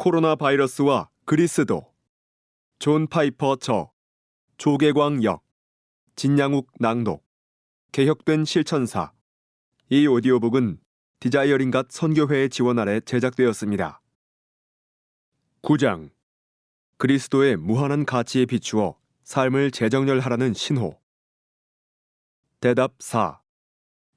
코로나 바이러스와 그리스도. 존 파이퍼 저, 조계광 역, 진양욱 낭독, 개혁된 실천사. 이 오디오북은 디자이어링갓 선교회의 지원 아래 제작되었습니다. 9장. 그리스도의 무한한 가치에 비추어 삶을 재정렬하라는 신호. 대답 4.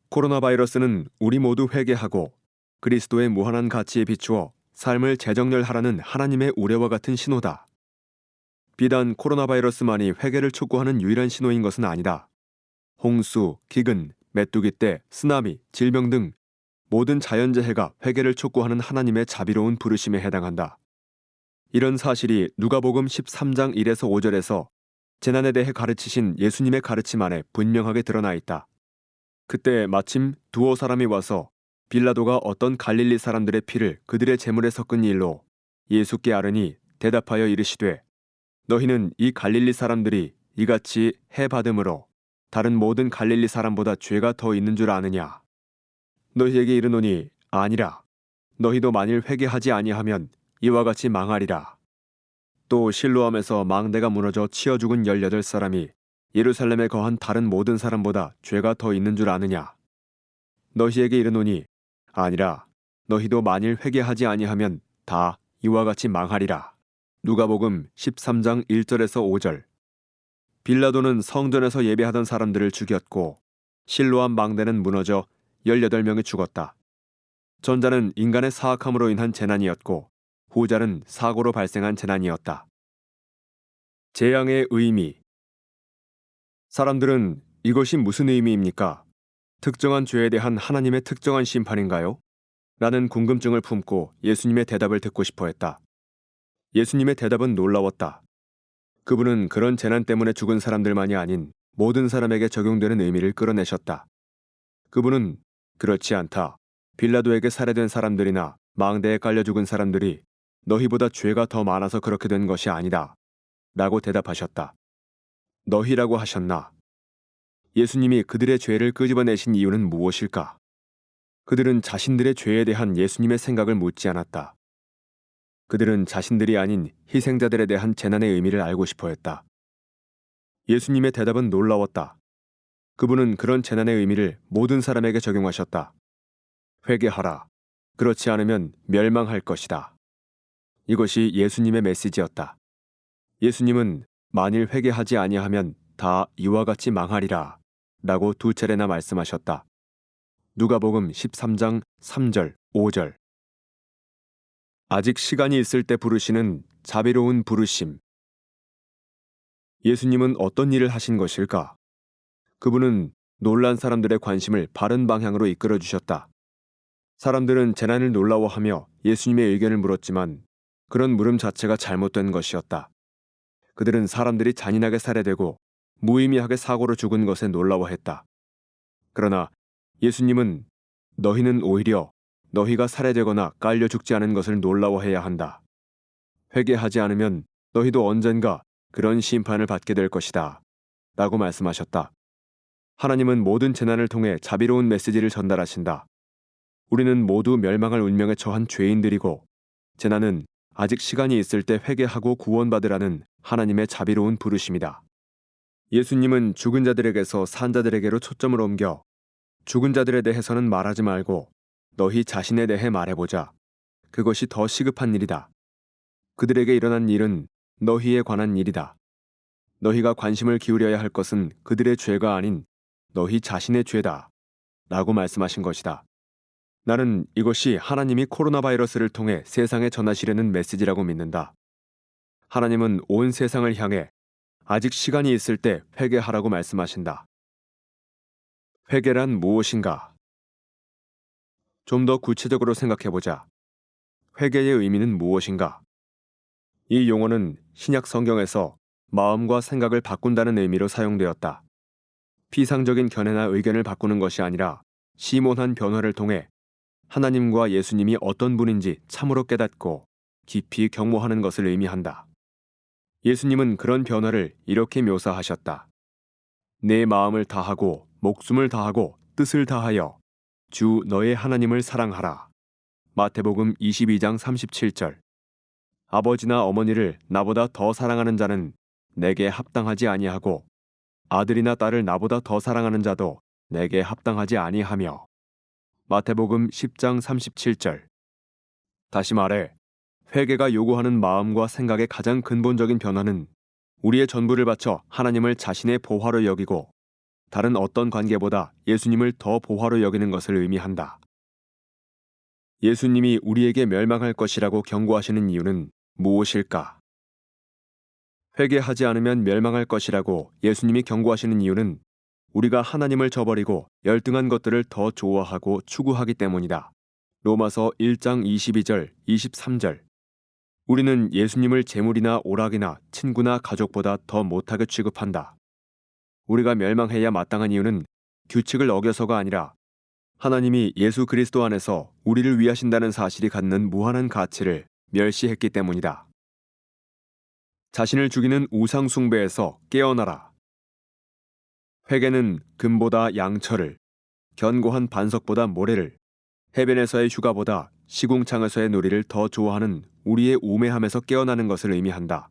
코로나 바이러스는 우리 모두 회개하고 그리스도의 무한한 가치에 비추어 삶을 재정렬하라는 하나님의 우려와 같은 신호다. 비단 코로나 바이러스만이 회개를 촉구하는 유일한 신호인 것은 아니다. 홍수, 기근, 메뚜기 떼, 쓰나미, 질병 등 모든 자연재해가 회개를 촉구하는 하나님의 자비로운 부르심에 해당한다. 이런 사실이 누가복음 13장 1에서 5절에서 재난에 대해 가르치신 예수님의 가르침 안에 분명하게 드러나 있다. 그때 마침 두어 사람이 와서 빌라도가 어떤 갈릴리 사람들의 피를 그들의 제물에 섞은 일로 예수께 아뢰니 대답하여 이르시되 너희는 이 갈릴리 사람들이 이같이 해받음으로 다른 모든 갈릴리 사람보다 죄가 더 있는 줄 아느냐? 너희에게 이르노니 아니라. 너희도 만일 회개하지 아니하면 이와 같이 망하리라. 또 실로암에서 망대가 무너져 치어 죽은 18사람이 예루살렘에 거한 다른 모든 사람보다 죄가 더 있는 줄 아느냐? 너희에게 이르노니 아니라. 너희도 만일 회개하지 아니하면 다 이와 같이 망하리라. 누가복음 13장 1절에서 5절. 빌라도는 성전에서 예배하던 사람들을 죽였고 실로암 망대는 무너져 18명이 죽었다. 전자는 인간의 사악함으로 인한 재난이었고 후자는 사고로 발생한 재난이었다. 재앙의 의미. 사람들은 이것이 무슨 의미입니까? 특정한 죄에 대한 하나님의 특정한 심판인가요? 라는 궁금증을 품고 예수님의 대답을 듣고 싶어 했다. 예수님의 대답은 놀라웠다. 그분은 그런 재난 때문에 죽은 사람들만이 아닌 모든 사람에게 적용되는 의미를 끌어내셨다. 그분은 그렇지 않다. 빌라도에게 살해된 사람들이나 망대에 깔려 죽은 사람들이 너희보다 죄가 더 많아서 그렇게 된 것이 아니다. 라고 대답하셨다. 너희라고 하셨나? 예수님이 그들의 죄를 끄집어내신 이유는 무엇일까? 그들은 자신들의 죄에 대한 예수님의 생각을 묻지 않았다. 그들은 자신들이 아닌 희생자들에 대한 재난의 의미를 알고 싶어 했다. 예수님의 대답은 놀라웠다. 그분은 그런 재난의 의미를 모든 사람에게 적용하셨다. 회개하라. 그렇지 않으면 멸망할 것이다. 이것이 예수님의 메시지였다. 예수님은 만일 회개하지 아니하면 다 이와 같이 망하리라 라고 2차례나 말씀하셨다. 누가복음 13장 3절, 5절. 아직 시간이 있을 때 부르시는 자비로운 부르심. 예수님은 어떤 일을 하신 것일까? 그분은 놀란 사람들의 관심을 바른 방향으로 이끌어 주셨다. 사람들은 재난을 놀라워하며 예수님의 의견을 물었지만 그런 물음 자체가 잘못된 것이었다. 그들은 사람들이 잔인하게 살해되고 무의미하게 사고로 죽은 것에 놀라워했다. 그러나 예수님은 너희는 오히려 너희가 살해되거나 깔려 죽지 않은 것을 놀라워해야 한다. 회개하지 않으면 너희도 언젠가 그런 심판을 받게 될 것이다. 라고 말씀하셨다. 하나님은 모든 재난을 통해 자비로운 메시지를 전달하신다. 우리는 모두 멸망할 운명에 처한 죄인들이고 재난은 아직 시간이 있을 때 회개하고 구원받으라는 하나님의 자비로운 부르심이다. 예수님은 죽은 자들에게서 산 자들에게로 초점을 옮겨 죽은 자들에 대해서는 말하지 말고 너희 자신에 대해 말해보자. 그것이 더 시급한 일이다. 그들에게 일어난 일은 너희에 관한 일이다. 너희가 관심을 기울여야 할 것은 그들의 죄가 아닌 너희 자신의 죄다. 라고 말씀하신 것이다. 나는 이것이 하나님이 코로나 바이러스를 통해 세상에 전하시려는 메시지라고 믿는다. 하나님은 온 세상을 향해 아직 시간이 있을 때 회개하라고 말씀하신다. 회개란 무엇인가? 좀 더 구체적으로 생각해보자. 회개의 의미는 무엇인가? 이 용어는 신약 성경에서 마음과 생각을 바꾼다는 의미로 사용되었다. 피상적인 견해나 의견을 바꾸는 것이 아니라 심오한 변화를 통해 하나님과 예수님이 어떤 분인지 참으로 깨닫고 깊이 경모하는 것을 의미한다. 예수님은 그런 변화를 이렇게 묘사하셨다. 내 마음을 다하고 목숨을 다하고 뜻을 다하여 주 너의 하나님을 사랑하라. 마태복음 22장 37절. 아버지나 어머니를 나보다 더 사랑하는 자는 내게 합당하지 아니하고 아들이나 딸을 나보다 더 사랑하는 자도 내게 합당하지 아니하며. 마태복음 10장 37절. 다시 말해, 회개가 요구하는 마음과 생각의 가장 근본적인 변화는 우리의 전부를 바쳐 하나님을 자신의 보화로 여기고 다른 어떤 관계보다 예수님을 더 보화로 여기는 것을 의미한다. 예수님이 우리에게 멸망할 것이라고 경고하시는 이유는 무엇일까? 회개하지 않으면 멸망할 것이라고 예수님이 경고하시는 이유는 우리가 하나님을 저버리고 열등한 것들을 더 좋아하고 추구하기 때문이다. 로마서 1장 22절, 23절. 우리는 예수님을 재물이나 오락이나 친구나 가족보다 더 못하게 취급한다. 우리가 멸망해야 마땅한 이유는 규칙을 어겨서가 아니라 하나님이 예수 그리스도 안에서 우리를 위하신다는 사실이 갖는 무한한 가치를 멸시했기 때문이다. 자신을 죽이는 우상 숭배에서 깨어나라. 회개는 금보다 양철을, 견고한 반석보다 모래를, 해변에서의 휴가보다 시궁창에서의 놀이를 더 좋아하는 우리의 우매함에서 깨어나는 것을 의미한다.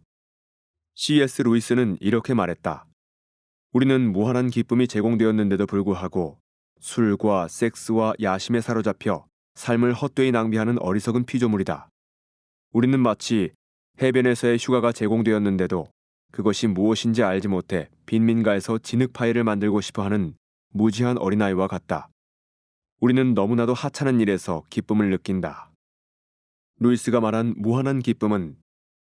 C.S. 루이스는 이렇게 말했다. 우리는 무한한 기쁨이 제공되었는데도 불구하고 술과 섹스와 야심에 사로잡혀 삶을 헛되이 낭비하는 어리석은 피조물이다. 우리는 마치 해변에서의 휴가가 제공되었는데도 그것이 무엇인지 알지 못해 빈민가에서 진흙파이를 만들고 싶어하는 무지한 어린아이와 같다. 우리는 너무나도 하찮은 일에서 기쁨을 느낀다. 루이스가 말한 무한한 기쁨은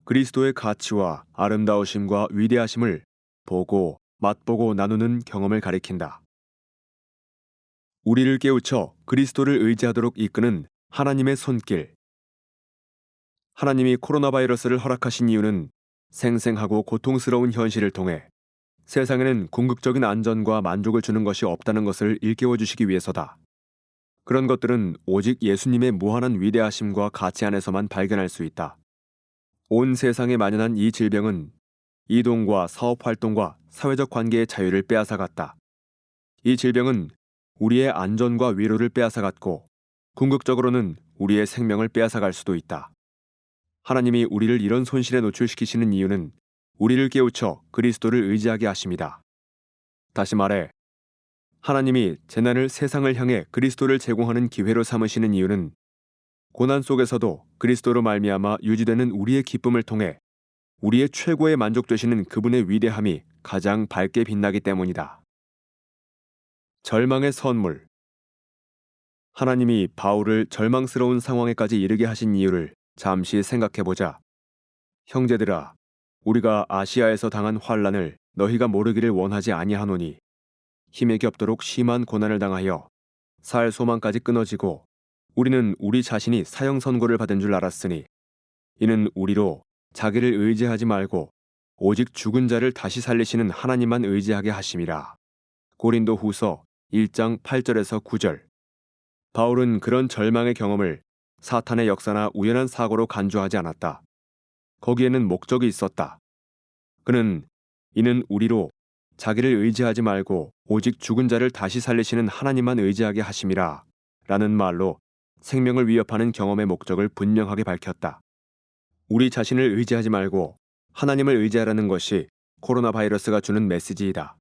그리스도의 가치와 아름다우심과 위대하심을 보고 맛보고 나누는 경험을 가리킨다. 우리를 깨우쳐 그리스도를 의지하도록 이끄는 하나님의 손길. 하나님이 코로나 바이러스를 허락하신 이유는 생생하고 고통스러운 현실을 통해 세상에는 궁극적인 안전과 만족을 주는 것이 없다는 것을 일깨워 주시기 위해서다. 그런 것들은 오직 예수님의 무한한 위대하심과 가치 안에서만 발견할 수 있다. 온 세상에 만연한 이 질병은 이동과 사업 활동과 사회적 관계의 자유를 빼앗아갔다. 이 질병은 우리의 안전과 위로를 빼앗아갔고 궁극적으로는 우리의 생명을 빼앗아갈 수도 있다. 하나님이 우리를 이런 손실에 노출시키시는 이유는 우리를 깨우쳐 그리스도를 의지하게 하심이다. 다시 말해, 하나님이 재난을 세상을 향해 그리스도를 제공하는 기회로 삼으시는 이유는 고난 속에서도 그리스도로 말미암아 유지되는 우리의 기쁨을 통해 우리의 최고의 만족 되시는 그분의 위대함이 가장 밝게 빛나기 때문이다. 절망의 선물. 하나님이 바울을 절망스러운 상황에까지 이르게 하신 이유를 잠시 생각해보자. 형제들아, 우리가 아시아에서 당한 환난을 너희가 모르기를 원하지 아니하노니 힘에 겹도록 심한 고난을 당하여 살 소망까지 끊어지고 우리는 우리 자신이 사형 선고를 받은 줄 알았으니 이는 우리로 자기를 의지하지 말고 오직 죽은 자를 다시 살리시는 하나님만 의지하게 하심이라. 고린도 후서 1장 8절에서 9절. 바울은 그런 절망의 경험을 사탄의 역사나 우연한 사고로 간주하지 않았다. 거기에는 목적이 있었다. 그는 이는 우리로 자기를 의지하지 말고 오직 죽은 자를 다시 살리시는 하나님만 의지하게 하심이라 라는 말로 생명을 위협하는 경험의 목적을 분명하게 밝혔다. 우리 자신을 의지하지 말고 하나님을 의지하라는 것이 코로나 바이러스가 주는 메시지이다.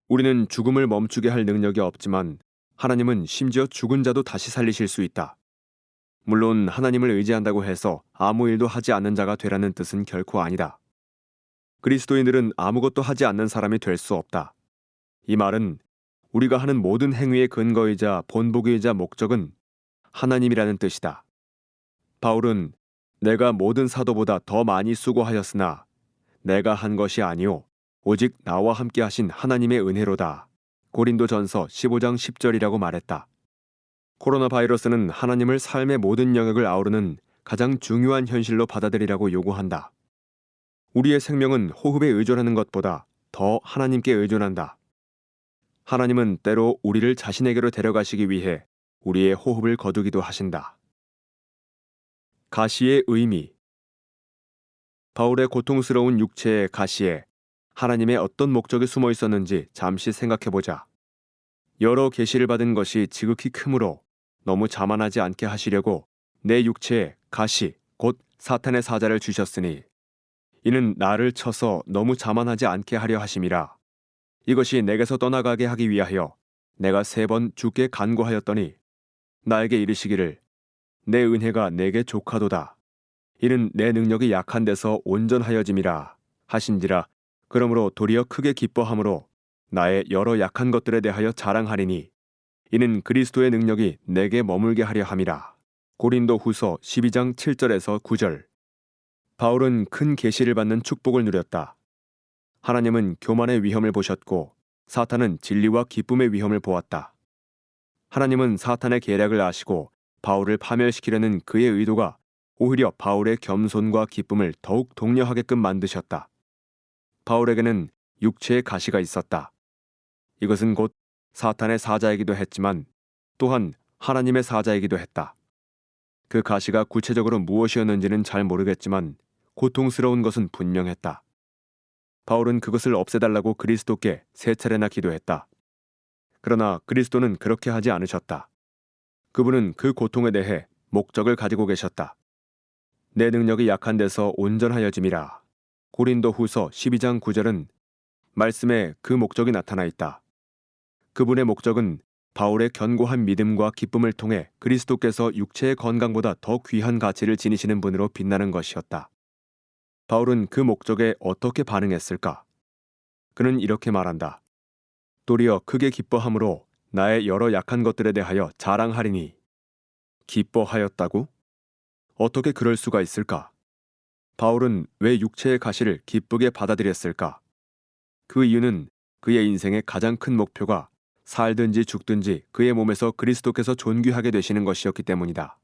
우리는 죽음을 멈추게 할 능력이 없지만 하나님은 심지어 죽은 자도 다시 살리실 수 있다. 물론 하나님을 의지한다고 해서 아무 일도 하지 않는 자가 되라는 뜻은 결코 아니다. 그리스도인들은 아무것도 하지 않는 사람이 될 수 없다. 이 말은 우리가 하는 모든 행위의 근거이자 본보기이자 목적은 하나님이라는 뜻이다. 바울은 내가 모든 사도보다 더 많이 수고하였으나 내가 한 것이 아니오 오직 나와 함께 하신 하나님의 은혜로다. 고린도전서 15장 10절이라고 말했다. 코로나 바이러스는 하나님을 삶의 모든 영역을 아우르는 가장 중요한 현실로 받아들이라고 요구한다. 우리의 생명은 호흡에 의존하는 것보다 더 하나님께 의존한다. 하나님은 때로 우리를 자신에게로 데려가시기 위해 우리의 호흡을 거두기도 하신다. 가시의 의미. 바울의 고통스러운 육체의 가시에 하나님의 어떤 목적이 숨어 있었는지 잠시 생각해보자. 여러 계시를 받은 것이 지극히 크므로 너무 자만하지 않게 하시려고 내 육체에 가시, 곧 사탄의 사자를 주셨으니 이는 나를 쳐서 너무 자만하지 않게 하려 하심이라. 이것이 내게서 떠나가게 하기 위하여 내가 3번 주께 간구하였더니 나에게 이르시기를 내 은혜가 내게 족하도다. 이는 내 능력이 약한 데서 온전하여짐이라 하신지라. 그러므로 도리어 크게 기뻐함으로 나의 여러 약한 것들에 대하여 자랑하리니 이는 그리스도의 능력이 내게 머물게 하려 함이라. 고린도 후서 12장 7절에서 9절. 바울은 큰 계시를 받는 축복을 누렸다. 하나님은 교만의 위험을 보셨고 사탄은 진리와 기쁨의 위험을 보았다. 하나님은 사탄의 계략을 아시고 바울을 파멸시키려는 그의 의도가 오히려 바울의 겸손과 기쁨을 더욱 독려하게끔 만드셨다. 바울에게는 육체의 가시가 있었다. 이것은 곧 사탄의 사자이기도 했지만 또한 하나님의 사자이기도 했다. 그 가시가 구체적으로 무엇이었는지는 잘 모르겠지만 고통스러운 것은 분명했다. 바울은 그것을 없애달라고 그리스도께 3차례나 기도했다. 그러나 그리스도는 그렇게 하지 않으셨다. 그분은 그 고통에 대해 목적을 가지고 계셨다. 내 능력이 약한 데서 온전하여짐이라. 고린도 후서 12장 9절은 말씀에 그 목적이 나타나 있다. 그분의 목적은 바울의 견고한 믿음과 기쁨을 통해 그리스도께서 육체의 건강보다 더 귀한 가치를 지니시는 분으로 빛나는 것이었다. 바울은 그 목적에 어떻게 반응했을까? 그는 이렇게 말한다. 도리어 크게 기뻐함으로 나의 여러 약한 것들에 대하여 자랑하리니. 기뻐하였다고? 어떻게 그럴 수가 있을까? 바울은 왜 육체의 가시를 기쁘게 받아들였을까? 그 이유는 그의 인생의 가장 큰 목표가 살든지 죽든지 그의 몸에서 그리스도께서 존귀하게 되시는 것이었기 때문이다.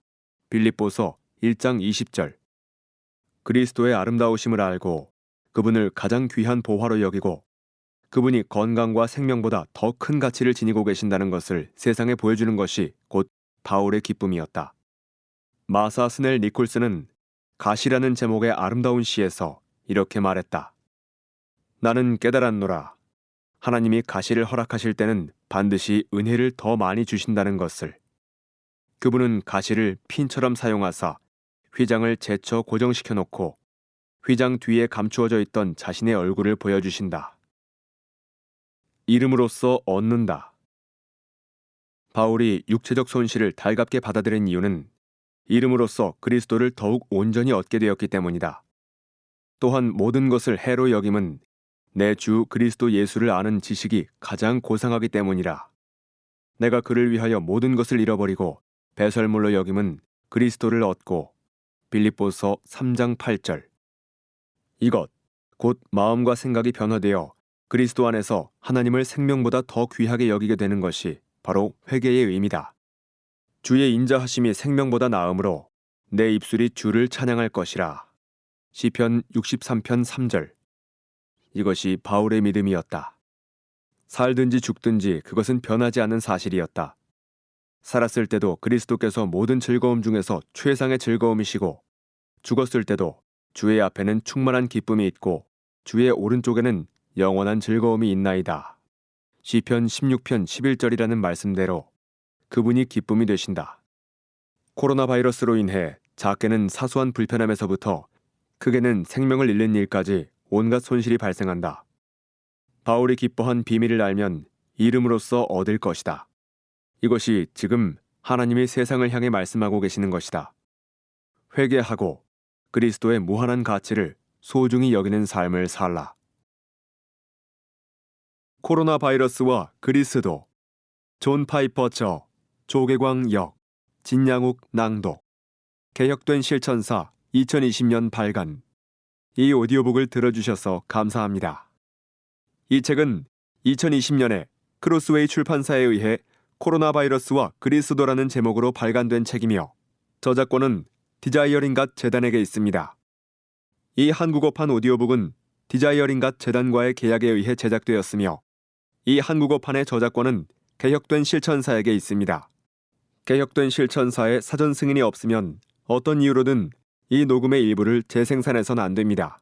빌립보서 1장 20절. 그리스도의 아름다우심을 알고 그분을 가장 귀한 보화로 여기고 그분이 건강과 생명보다 더 큰 가치를 지니고 계신다는 것을 세상에 보여주는 것이 곧 바울의 기쁨이었다. 마사 스넬 니콜스는 가시라는 제목의 아름다운 시에서 이렇게 말했다. 나는 깨달았노라. 하나님이 가시를 허락하실 때는 반드시 은혜를 더 많이 주신다는 것을. 그분은 가시를 핀처럼 사용하사 휘장을 제쳐 고정시켜 놓고 휘장 뒤에 감추어져 있던 자신의 얼굴을 보여주신다. 이름으로써 얻는다. 바울이 육체적 손실을 달갑게 받아들인 이유는 이름으로써 그리스도를 더욱 온전히 얻게 되었기 때문이다. 또한 모든 것을 해로 여김은 내 주 그리스도 예수를 아는 지식이 가장 고상하기 때문이라. 내가 그를 위하여 모든 것을 잃어버리고 배설물로 여김은 그리스도를 얻고. 빌립보서 3장 8절. 이것 곧 마음과 생각이 변화되어 그리스도 안에서 하나님을 생명보다 더 귀하게 여기게 되는 것이 바로 회개의 의미다. 주의 인자하심이 생명보다 나음으로 내 입술이 주를 찬양할 것이라. 시편 63편 3절. 이것이 바울의 믿음이었다. 살든지 죽든지 그것은 변하지 않는 사실이었다. 살았을 때도 그리스도께서 모든 즐거움 중에서 최상의 즐거움이시고 죽었을 때도 주의 앞에는 충만한 기쁨이 있고 주의 오른쪽에는 영원한 즐거움이 있나이다. 시편 16편 11절이라는 말씀대로 그분이 기쁨이 되신다. 코로나 바이러스로 인해 작게는 사소한 불편함에서부터 크게는 생명을 잃는 일까지 온갖 손실이 발생한다. 바울이 기뻐한 비밀을 알면 이름으로써 얻을 것이다. 이것이 지금 하나님이 세상을 향해 말씀하고 계시는 것이다. 회개하고 그리스도의 무한한 가치를 소중히 여기는 삶을 살라. 코로나 바이러스와 그리스도. 존 파이퍼 저, 조계광 역, 진양욱 낭독. 개혁된 실천사 2020년 발간. 이 오디오북을 들어주셔서 감사합니다. 이 책은 2020년에 크로스웨이 출판사에 의해 코로나 바이러스와 그리스도라는 제목으로 발간된 책이며 저작권은 디자이어링갓 재단에게 있습니다. 이 한국어판 오디오북은 디자이어링갓 재단과의 계약에 의해 제작되었으며 이 한국어판의 저작권은 개혁된 실천사에게 있습니다. 개혁된 실천사의 사전 승인이 없으면 어떤 이유로든 이 녹음의 일부를 재생산해서는 안 됩니다.